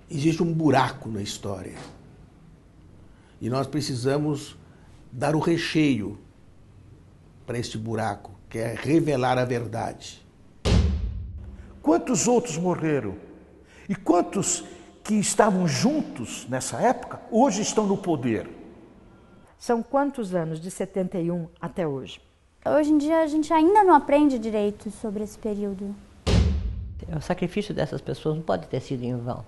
Existe um buraco na história. E nós precisamos dar o recheio para este buraco, que é revelar a verdade. Quantos outros morreram? E quantos que estavam juntos nessa época hoje estão no poder? São quantos anos, de 71 até hoje? Hoje em dia a gente ainda não aprende direito sobre esse período. O sacrifício dessas pessoas não pode ter sido em vão.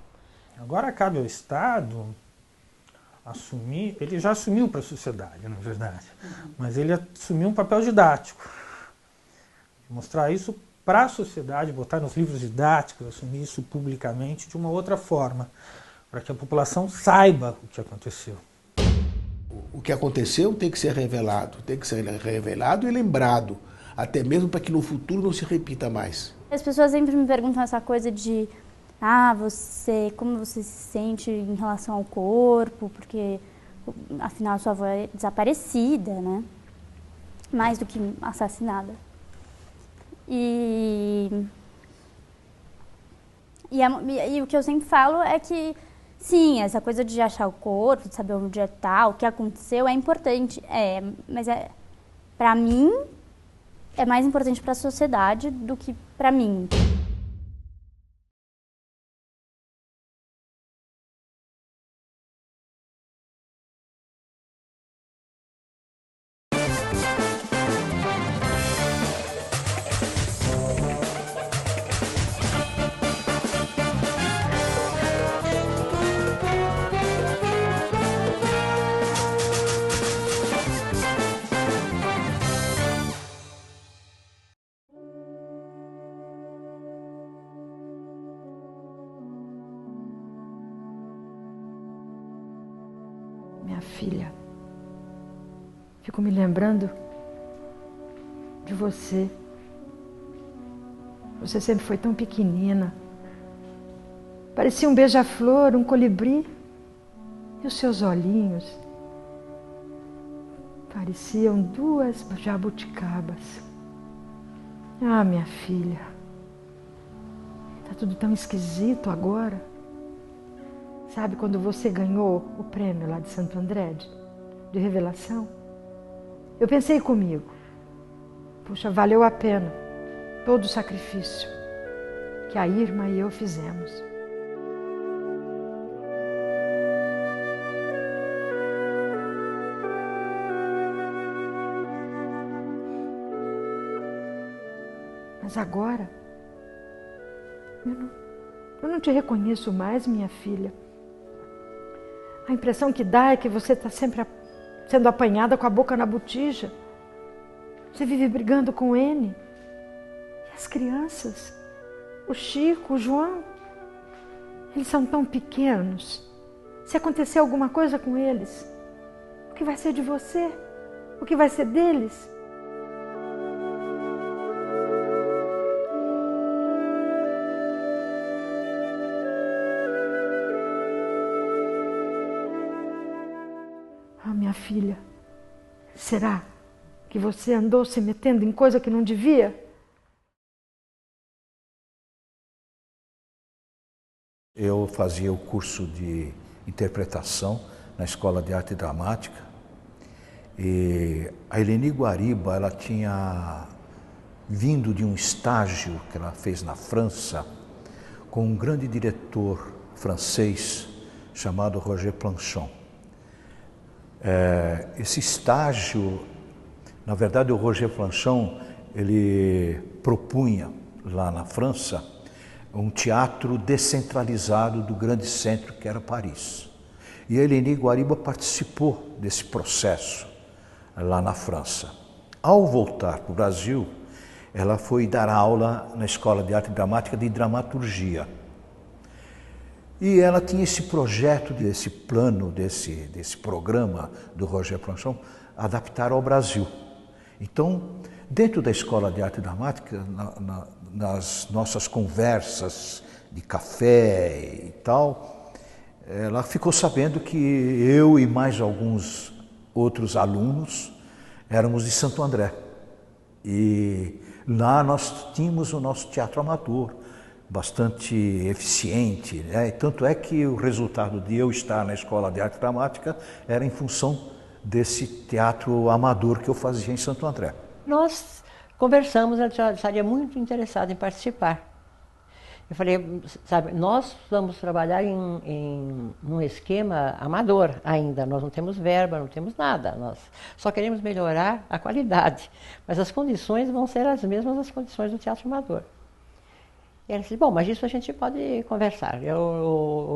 Agora cabe ao Estado assumir, ele já assumiu para a sociedade, na verdade, mas ele assumiu um papel didático. Mostrar isso para a sociedade, botar nos livros didáticos, assumir isso publicamente de uma outra forma, para que a população saiba o que aconteceu. O que aconteceu tem que ser revelado e lembrado, até mesmo para que no futuro não se repita mais. As pessoas sempre me perguntam essa coisa de como você se sente em relação ao corpo, porque afinal sua avó é desaparecida, né? Mais do que assassinada. E o que eu sempre falo é que, sim, essa coisa de achar o corpo, de saber onde está, o que aconteceu, é importante. Mas para mim, é mais importante para a sociedade do que para mim. Minha filha, fico me lembrando de você. Você sempre foi tão pequenina. Parecia um beija-flor, um colibri. E os seus olhinhos pareciam duas jabuticabas. Ah, minha filha, tá tudo tão esquisito agora. Sabe quando você ganhou o prêmio lá de Santo André, de revelação? Eu pensei comigo, puxa, valeu a pena todo o sacrifício que a Irma e eu fizemos. Mas agora, eu não te reconheço mais, minha filha. A impressão que dá é que você está sempre sendo apanhada com a boca na botija. Você vive brigando com N. E as crianças? O Chico, o João? Eles são tão pequenos. Se acontecer alguma coisa com eles, o que vai ser de você? O que vai ser deles? Minha filha, será que você andou se metendo em coisa que não devia? Eu fazia o curso de interpretação na Escola de Arte Dramática e a Eleni Guariba, ela tinha vindo de um estágio que ela fez na França com um grande diretor francês chamado Roger Planchon. Esse estágio, na verdade, o Roger Planchon, ele propunha lá na França um teatro descentralizado do grande centro que era Paris. E a Eleni Guariba participou desse processo lá na França. Ao voltar para o Brasil, ela foi dar aula na Escola de Arte Dramática de Dramaturgia. E ela tinha esse projeto, desse plano, desse programa do Roger Planchon, adaptar ao Brasil. Então, dentro da Escola de Arte Dramática, nas nossas conversas de café e tal, ela ficou sabendo que eu e mais alguns outros alunos éramos de Santo André. E lá nós tínhamos o nosso teatro amador, bastante eficiente, né? Tanto é que o resultado de eu estar na Escola de Arte Dramática era em função desse teatro amador que eu fazia em Santo André. Nós conversamos, ela estaria muito interessada em participar. Eu falei, sabe, nós vamos trabalhar num esquema amador ainda, nós não temos verba, não temos nada, nós só queremos melhorar a qualidade, mas as condições vão ser as mesmas das condições do teatro amador. E ela disse, bom, mas isso a gente pode conversar.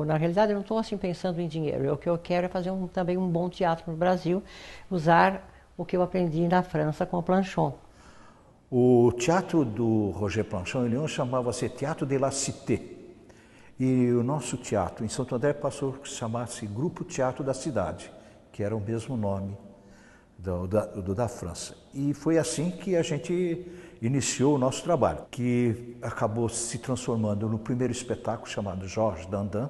Na realidade, eu não estou assim pensando em dinheiro, o que eu quero é fazer também um bom teatro no Brasil, usar o que eu aprendi na França com o Planchon. O teatro do Roger Planchon em Lyon chamava-se Teatro de la Cité. E o nosso teatro em Santo André passou a chamar-se Grupo Teatro da Cidade, que era o mesmo nome da França. E foi assim que a gente iniciou o nosso trabalho, que acabou se transformando no primeiro espetáculo chamado Georges Dandin.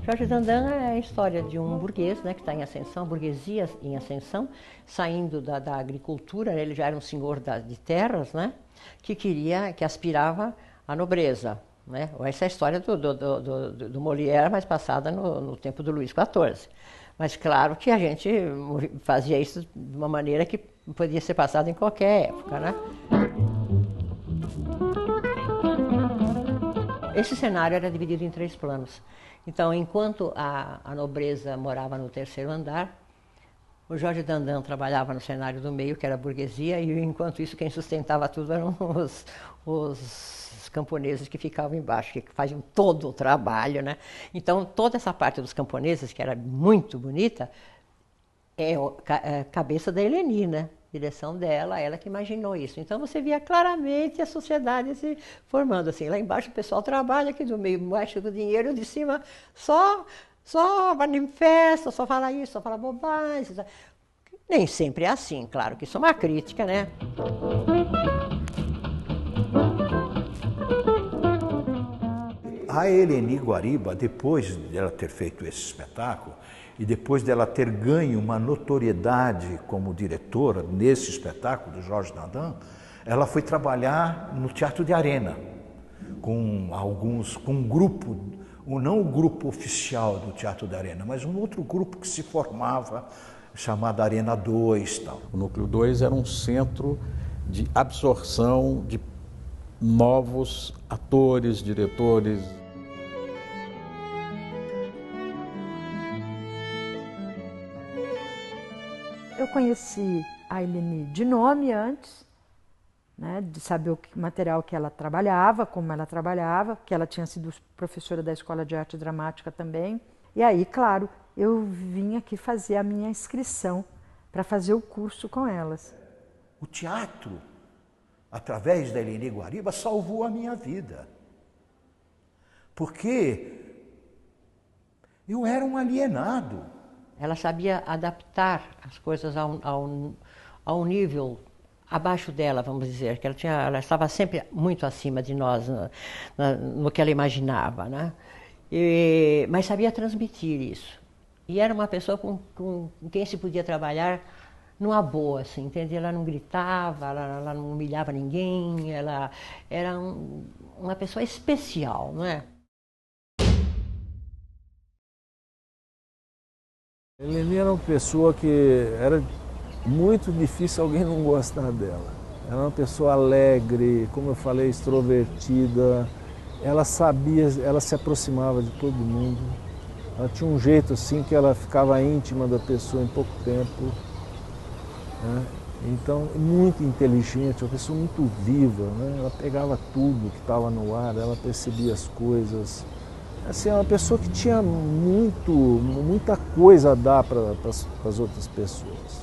Georges Dandin é a história de um burguês, né, que está em ascensão, burguesia em ascensão, saindo da agricultura, ele já era um senhor de terras, né, que aspirava à nobreza. Né? Essa é a história do Molière, mas passada no tempo do Luís XIV. Mas claro que a gente fazia isso de uma maneira que podia ser passada em qualquer época. Né? Esse cenário era dividido em 3 planos. Então, enquanto a nobreza morava no 3º andar, o Georges Dandin trabalhava no cenário do meio, que era a burguesia, e enquanto isso quem sustentava tudo eram os camponeses que ficavam embaixo, que faziam todo o trabalho, né? Então, toda essa parte dos camponeses, que era muito bonita, é a cabeça da Elénie, né? Direção dela, ela que imaginou isso. Então, você via claramente a sociedade se formando assim. Lá embaixo o pessoal trabalha, aqui do meio embaixo do dinheiro, de cima só manifesta, só fala isso, só fala bobagem. Nem sempre é assim, claro que isso é uma crítica, né? A Elénie Guariba, depois dela ter feito esse espetáculo e depois dela ter ganho uma notoriedade como diretora nesse espetáculo do Georges Dandin, ela foi trabalhar no Teatro de Arena com um grupo, não o grupo oficial do Teatro de Arena, mas um outro grupo que se formava, chamado Arena 2. Tal. O Núcleo 2 era um centro de absorção de novos atores, diretores. Eu conheci a Elénie de nome antes, né, de saber o material que ela trabalhava, como ela trabalhava, que ela tinha sido professora da Escola de Arte Dramática também. E aí, claro, eu vim aqui fazer a minha inscrição para fazer o curso com elas. O teatro, através da Elénie Guariba, salvou a minha vida. Porque eu era um alienado. Ela sabia adaptar as coisas a um nível abaixo dela, vamos dizer, que ela estava sempre muito acima de nós no que ela imaginava, né? Mas sabia transmitir isso. E era uma pessoa com quem se podia trabalhar numa boa, assim, entende? Ela não gritava, ela não humilhava ninguém, ela era uma pessoa especial, não é? A Elénie era uma pessoa que era muito difícil alguém não gostar dela. Era uma pessoa alegre, como eu falei, extrovertida. Ela sabia, ela se aproximava de todo mundo. Ela tinha um jeito assim que ela ficava íntima da pessoa em pouco tempo. Né? Então, muito inteligente, uma pessoa muito viva. Né? Ela pegava tudo que estava no ar, ela percebia as coisas. Assim, é uma pessoa que tinha muita coisa a dar para as outras pessoas.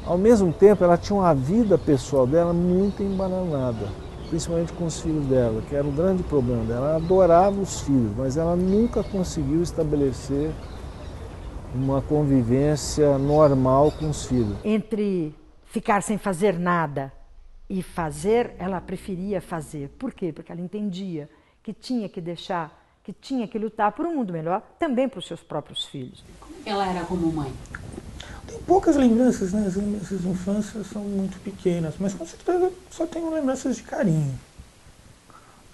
Ao mesmo tempo, ela tinha uma vida pessoal dela muito embananada, principalmente com os filhos dela, que era o grande problema dela. Ela adorava os filhos, mas ela nunca conseguiu estabelecer uma convivência normal com os filhos. Entre ficar sem fazer nada e fazer, ela preferia fazer. Por quê? Porque ela entendia que tinha que deixar, que tinha que lutar por um mundo melhor, também para os seus próprios filhos. Ela era como mãe? Tem poucas lembranças, né? As lembranças de infância são muito pequenas, mas com certeza só tenho lembranças de carinho.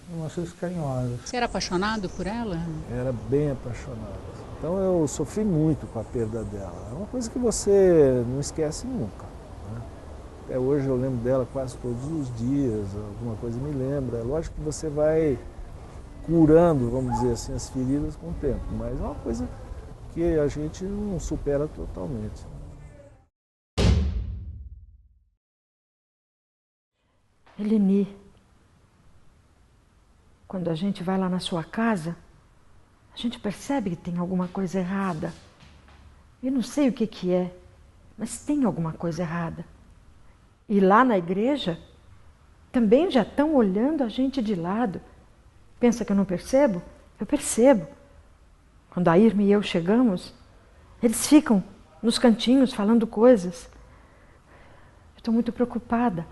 Lembranças carinhosas. Você era apaixonado por ela? Era bem apaixonado. Então eu sofri muito com a perda dela. É uma coisa que você não esquece nunca, né? Até hoje eu lembro dela quase todos os dias, alguma coisa me lembra. É lógico que você vai curando, vamos dizer assim, as feridas com o tempo, mas é uma coisa que a gente não supera totalmente. Eleni, quando a gente vai lá na sua casa, a gente percebe que tem alguma coisa errada. Eu não sei o que é, mas tem alguma coisa errada. E lá na igreja, também já estão olhando a gente de lado. Pensa que eu não percebo? Eu percebo. Quando a Irma e eu chegamos, eles ficam nos cantinhos falando coisas. Eu estou muito preocupada,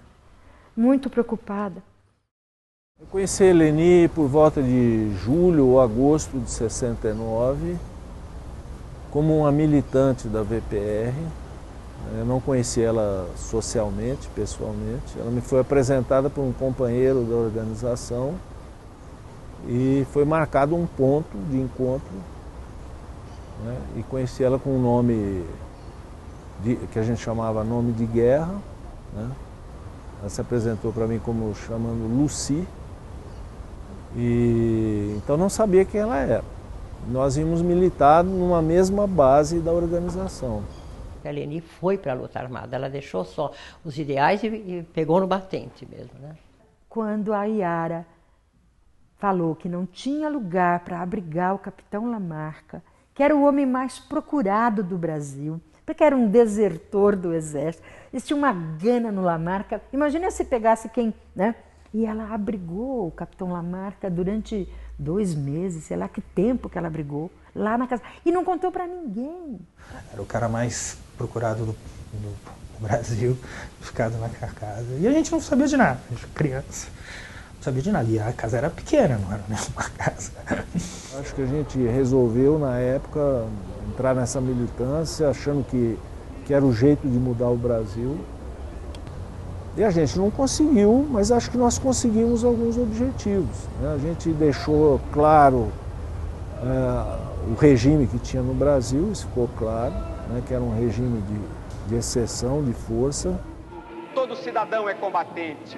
muito preocupada. Eu conheci a Eleni por volta de julho ou agosto de 69, como uma militante da VPR. Eu não conheci ela socialmente, pessoalmente. Ela me foi apresentada por um companheiro da organização e foi marcado um ponto de encontro, né? E conheci ela com um nome que a gente chamava nome de guerra, né? Ela se apresentou para mim como chamando Lucy. E então não sabia quem ela era. Nós íamos militar numa mesma base da organização. A Eleni foi para a luta armada, ela deixou só os ideais e pegou no batente mesmo, né? Quando a Iara falou que não tinha lugar para abrigar o capitão Lamarca, que era o homem mais procurado do Brasil, porque era um desertor do exército, eles tinham uma gana no Lamarca. Imagina se pegasse quem, né? E ela abrigou o capitão Lamarca durante 2 meses, sei lá que tempo que ela abrigou, lá na casa. E não contou para ninguém. Era o cara mais procurado do Brasil, ficado na casa. E a gente não sabia de nada, a gente criança. Não sabia de nada. E a casa era pequena, não era nem uma casa. Acho que a gente resolveu, na época, entrar nessa militância, achando que era o jeito de mudar o Brasil. E a gente não conseguiu, mas acho que nós conseguimos alguns objetivos, né? A gente deixou claro o regime que tinha no Brasil, isso ficou claro, né? Que era um regime de exceção, de força. Todo cidadão é combatente,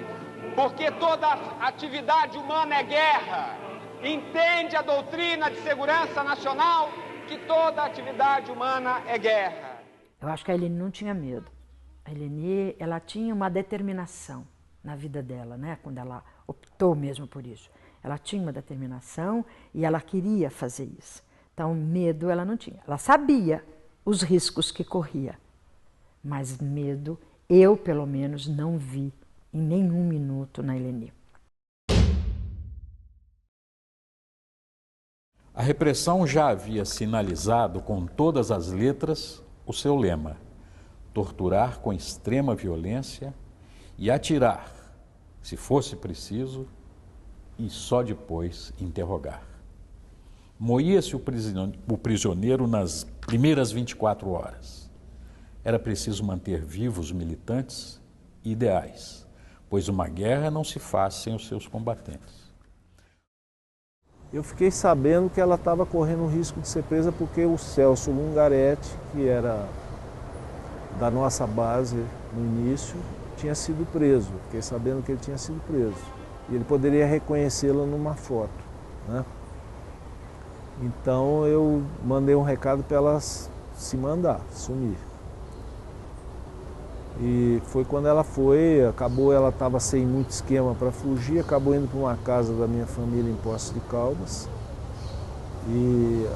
porque toda atividade humana é guerra. Entende a doutrina de segurança nacional que toda atividade humana é guerra. Eu acho que a Eleni não tinha medo. A Eleni, ela tinha uma determinação na vida dela, né? Quando ela optou mesmo por isso. Ela tinha uma determinação e ela queria fazer isso. Então, medo ela não tinha. Ela sabia os riscos que corria, mas medo eu, pelo menos, não vi em nenhum minuto na Eleni. A repressão já havia sinalizado com todas as letras o seu lema: torturar com extrema violência e atirar, se fosse preciso, e só depois interrogar. Moía-se o prisioneiro nas primeiras 24 horas. Era preciso manter vivos os militantes e ideais, pois uma guerra não se faz sem os seus combatentes. Eu fiquei sabendo que ela estava correndo o risco de ser presa porque o Celso Lungaretti, que era da nossa base no início, tinha sido preso. Fiquei sabendo que ele tinha sido preso. E ele poderia reconhecê-la numa foto, né? Então eu mandei um recado para ela se mandar, sumir. E foi quando ela foi, ela estava sem muito esquema para fugir, acabou indo para uma casa da minha família em Poços de Caldas. E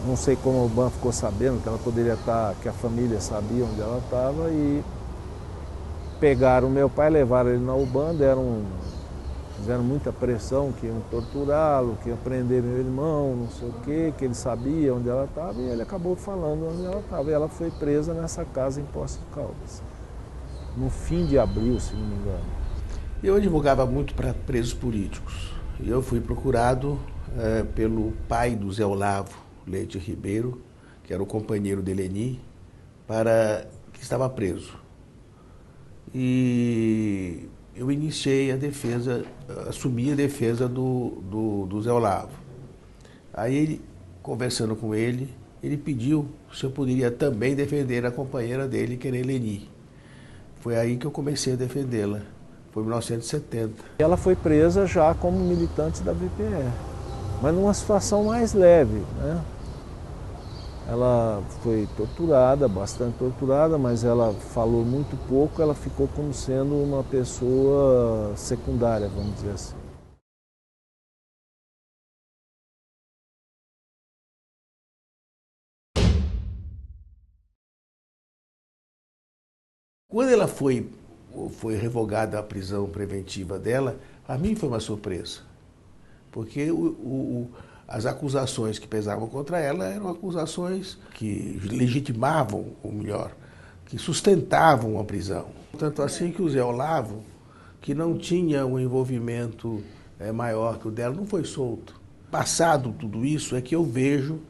não sei como o Ban ficou sabendo que ela poderia estar, que a família sabia onde ela estava, e pegaram meu pai, levaram ele na UBAN, fizeram muita pressão que iam torturá-lo, que iam prender meu irmão, não sei o quê, que ele sabia onde ela estava, e ele acabou falando onde ela estava. E ela foi presa nessa casa em Poços de Caldas, no fim de abril, se não me engano. Eu advogava muito para presos políticos. Eu fui procurado pelo pai do Zé Olavo Leite Ribeiro, que era o companheiro de Eleni, que estava preso. E eu iniciei a defesa, assumi a defesa do Zé Olavo. Aí, ele, conversando com ele pediu se eu poderia também defender a companheira dele, que era Eleni. Foi aí que eu comecei a defendê-la. Foi em 1970. Ela foi presa já como militante da VPR, mas numa situação mais leve, né? Ela foi torturada, bastante torturada, mas ela falou muito pouco, ela ficou como sendo uma pessoa secundária, vamos dizer assim. Quando ela foi revogada a prisão preventiva dela, a mim foi uma surpresa, porque as acusações que pesavam contra ela eram acusações que legitimavam, ou melhor, que sustentavam a prisão. Tanto assim que o Zé Olavo, que não tinha um envolvimento maior que o dela, não foi solto. Passado tudo isso, é que eu vejo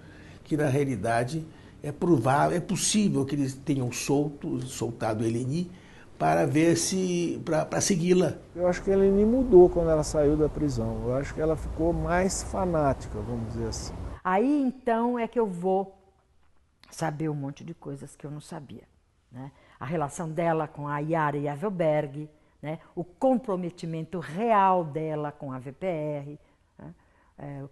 que, na realidade, é provável, é possível que eles tenham soltado Eleni para ver se, para segui-la. Eu acho que a Eleni mudou quando ela saiu da prisão. Eu acho que ela ficou mais fanática, vamos dizer assim. Aí então é que eu vou saber um monte de coisas que eu não sabia, né? A relação dela com a Yara Yavelberg, né? O comprometimento real dela com a VPR, né?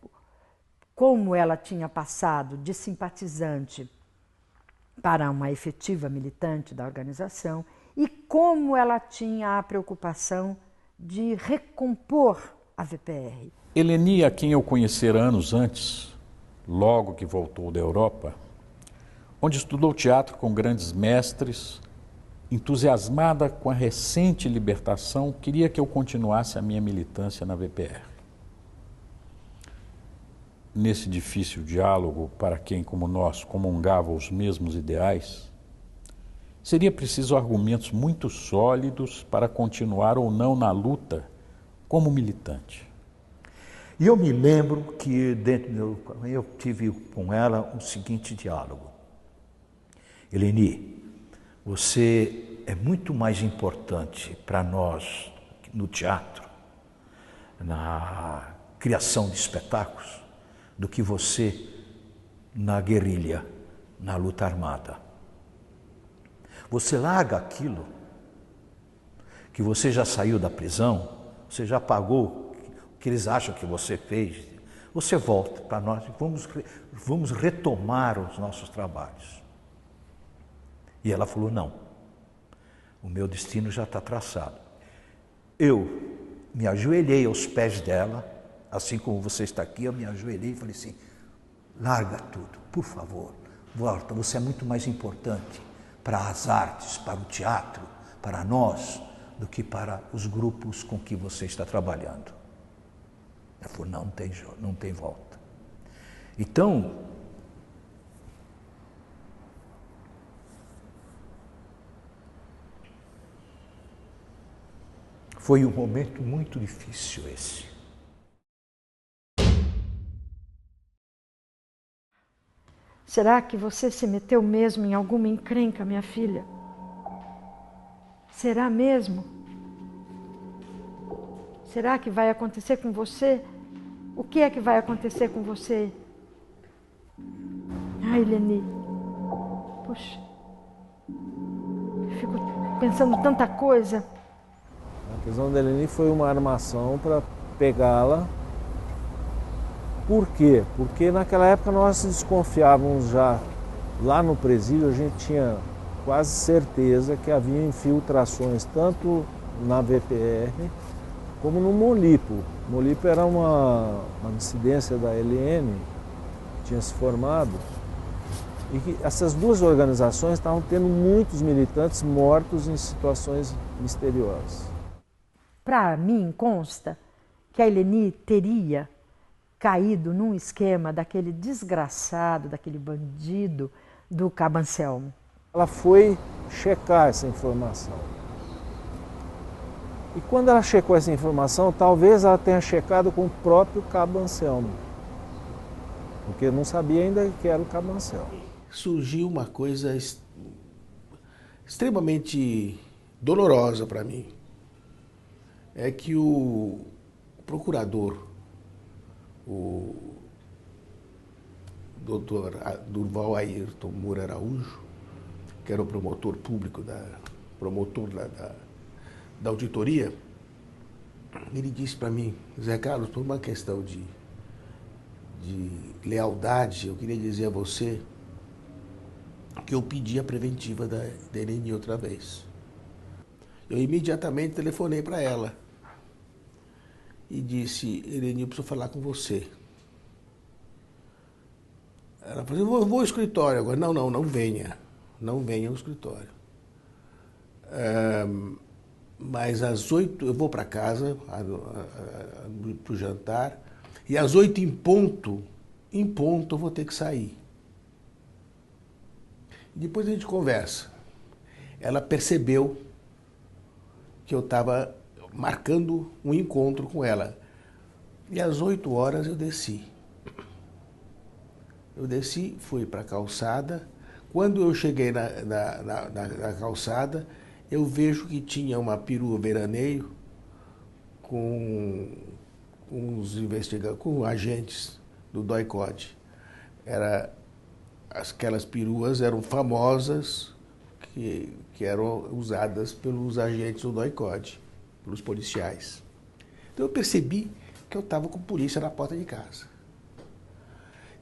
Como ela tinha passado de simpatizante para uma efetiva militante da organização e como ela tinha a preocupação de recompor a VPR. Eleni, a quem eu conhecera anos antes, logo que voltou da Europa, onde estudou teatro com grandes mestres, entusiasmada com a recente libertação, queria que eu continuasse a minha militância na VPR. Nesse difícil diálogo, para quem, como nós, comungava os mesmos ideais, seria preciso argumentos muito sólidos para continuar ou não na luta como militante. E eu me lembro que eu tive com ela o seguinte diálogo. Eleni, você é muito mais importante para nós no teatro, na criação de espetáculos, do que você na guerrilha, na luta armada. Você larga aquilo que você já saiu da prisão, você já pagou o que eles acham que você fez, você volta para nós e vamos retomar os nossos trabalhos. E ela falou, não, o meu destino já está traçado. Eu me ajoelhei aos pés dela, assim como você está aqui, eu me ajoelhei e falei assim, larga tudo, por favor, volta, você é muito mais importante para as artes, para o teatro, para nós, do que para os grupos com que você está trabalhando. Ela falou, não tem volta. Então, foi um momento muito difícil esse. Será que você se meteu mesmo em alguma encrenca, minha filha? Será mesmo? Será que vai acontecer com você? O que é que vai acontecer com você? Ai, Eleni, puxa, eu fico pensando tanta coisa. A prisão da Eleni foi uma armação para pegá-la. Por quê? Porque naquela época nós desconfiávamos já, lá no presídio a gente tinha quase certeza que havia infiltrações tanto na VPR como no Molipo. O Molipo era uma dissidência da LN, que tinha se formado, e que essas duas organizações estavam tendo muitos militantes mortos em situações misteriosas. Para mim consta que a Eleni teria caído num esquema daquele desgraçado, daquele bandido do Cabo Anselmo. Ela foi checar essa informação. E quando ela checou essa informação, talvez ela tenha checado com o próprio Cabo Anselmo, porque não sabia ainda que era o Cabo Anselmo. Surgiu uma coisa extremamente dolorosa para mim é que o procurador, o doutor Durval Ayrton Moura Araújo, que era o promotor público, promotor da auditoria, ele disse para mim: Zé Carlos, por uma questão de lealdade, eu queria dizer a você que eu pedi a preventiva da Eleni outra vez. Eu imediatamente telefonei para ela e disse: Eleni, eu preciso falar com você. Ela falou: eu vou ao escritório agora. Não venha. Não venha ao escritório. Mas às 8 eu vou para casa, para o jantar, e às 8 em ponto eu vou ter que sair. Depois a gente conversa. Ela percebeu que eu estava marcando um encontro com ela. E às 8 horas eu desci. Fui para a calçada. Quando eu cheguei na calçada, eu vejo que tinha uma perua veraneio com agentes do DOI-CODE. Aquelas peruas eram famosas, que eram usadas pelos agentes do DOI-CODE, pelos policiais. Então eu percebi que eu estava com polícia na porta de casa.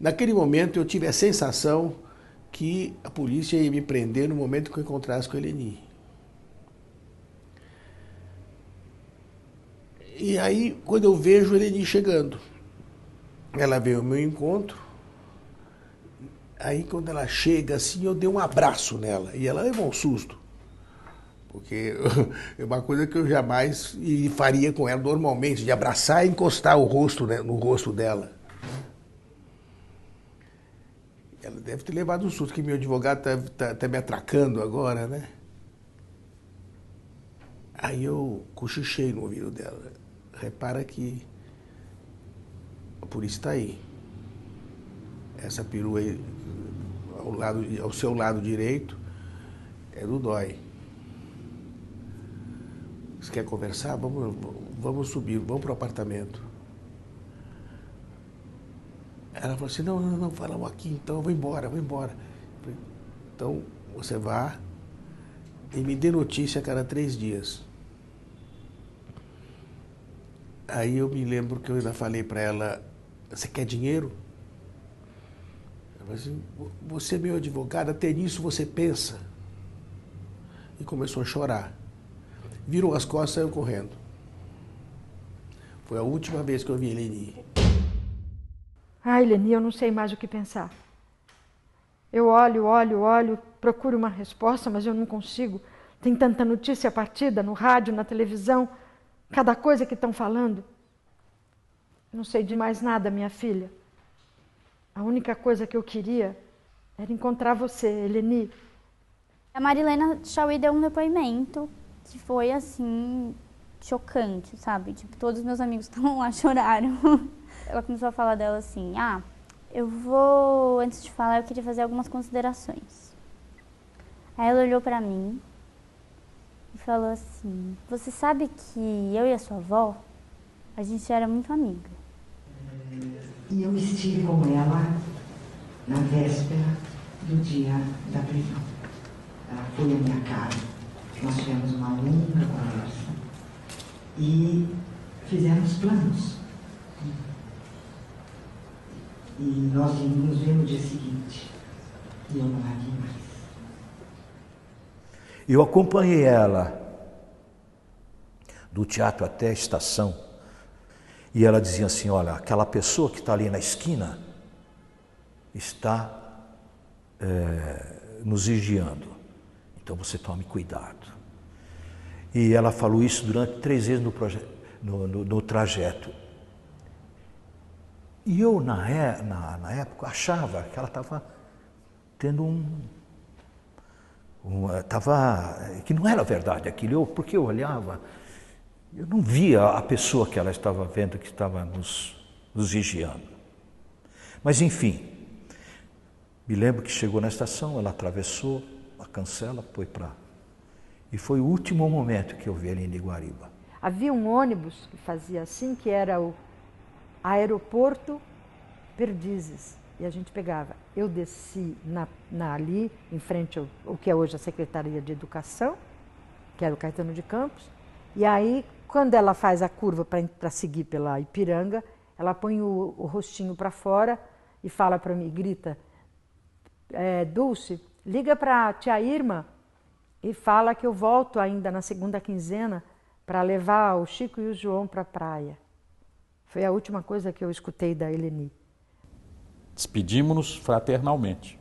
Naquele momento eu tive a sensação que a polícia ia me prender no momento que eu encontrasse com a Eleni. E aí, quando eu vejo a Eleni chegando, ela veio ao meu encontro. Aí, quando ela chega assim, eu dei um abraço nela. E ela levou um susto. Porque é uma coisa que eu jamais faria com ela normalmente, de abraçar e encostar o rosto, né, no rosto dela. Ela deve ter levado um susto, que meu advogado tá me atracando agora, né? Aí eu cochichei no ouvido dela. Repara que a polícia está aí. Essa perua aí, ao seu lado direito, é do DOI. Você quer conversar? Vamos subir, vamos para o apartamento. Ela falou assim: não, falamos aqui, então eu vou embora. Então, você vá e me dê notícia a cada 3 dias. Aí eu me lembro que eu ainda falei para ela: você quer dinheiro? Ela falou assim: você é meu advogado, até nisso você pensa. E começou a chorar. Virou as costas e saiu correndo. Foi a última vez que eu vi a Eleni. Ai, Eleni, eu não sei mais o que pensar. Eu olho, procuro uma resposta, mas eu não consigo. Tem tanta notícia partida no rádio, na televisão, cada coisa que estão falando. Eu não sei de mais nada, minha filha. A única coisa que eu queria era encontrar você, Eleni. A Marilena Chauí deu um depoimento que foi, assim, chocante, sabe? Tipo, todos os meus amigos que estavam lá choraram. Ela começou a falar dela assim: antes de falar, eu queria fazer algumas considerações. Aí ela olhou pra mim e falou assim: você sabe que eu e a sua avó, a gente era muito amiga. E eu estive com ela na véspera do dia da prisão. Ela foi à minha casa, nós tivemos uma longa conversa e fizemos planos. E nós nos vimos no dia seguinte e eu não a vi mais. Eu acompanhei ela do teatro até a estação e ela dizia assim: olha, aquela pessoa que está ali na esquina está nos vigiando, então você tome cuidado. E ela falou isso durante 3 vezes no trajeto. E eu, na época, achava que ela estava tendo que não era verdade aquilo, porque eu olhava, eu não via a pessoa que ela estava vendo, que estava nos vigiando. Mas, enfim, me lembro que chegou na estação, ela atravessou a cancela, foi para E foi o último momento que eu vi ele em Iguariba. Havia um ônibus que fazia assim, que era o Aeroporto Perdizes. E a gente pegava. Eu desci ali, em frente ao que é hoje a Secretaria de Educação, que era o Caetano de Campos. E aí, quando ela faz a curva para seguir pela Ipiranga, ela põe o rostinho para fora e fala para mim, grita, Dulce, liga para a tia Irma e fala que eu volto ainda na segunda quinzena para levar o Chico e o João para a praia. Foi a última coisa que eu escutei da Eleni. Despedimos-nos fraternalmente,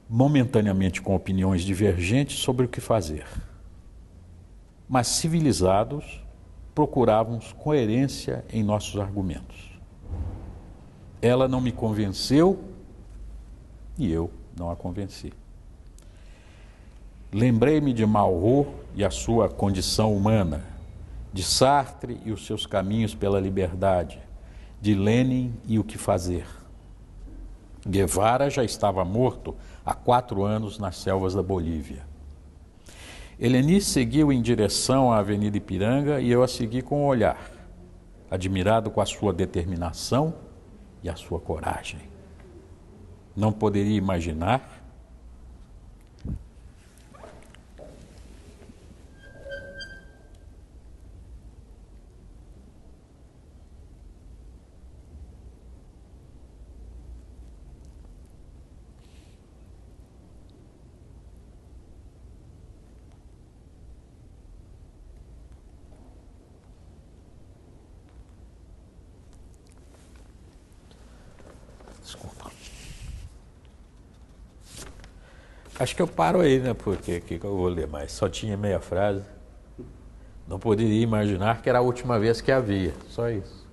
momentaneamente com opiniões divergentes sobre o que fazer. Mas civilizados, procurávamos coerência em nossos argumentos. Ela não me convenceu e eu não a convenci. Lembrei-me de Malraux e a sua condição humana, de Sartre e os seus caminhos pela liberdade, de Lenin e o que fazer. Guevara já estava morto há 4 anos nas selvas da Bolívia. Eleni seguiu em direção à Avenida Ipiranga e eu a segui com o olhar, admirado com a sua determinação e a sua coragem. Não poderia imaginar Desculpa. Acho que eu paro aí, né? Porque o que eu vou ler mais? Só tinha meia frase. Não poderia imaginar que era a última vez que havia. Só isso.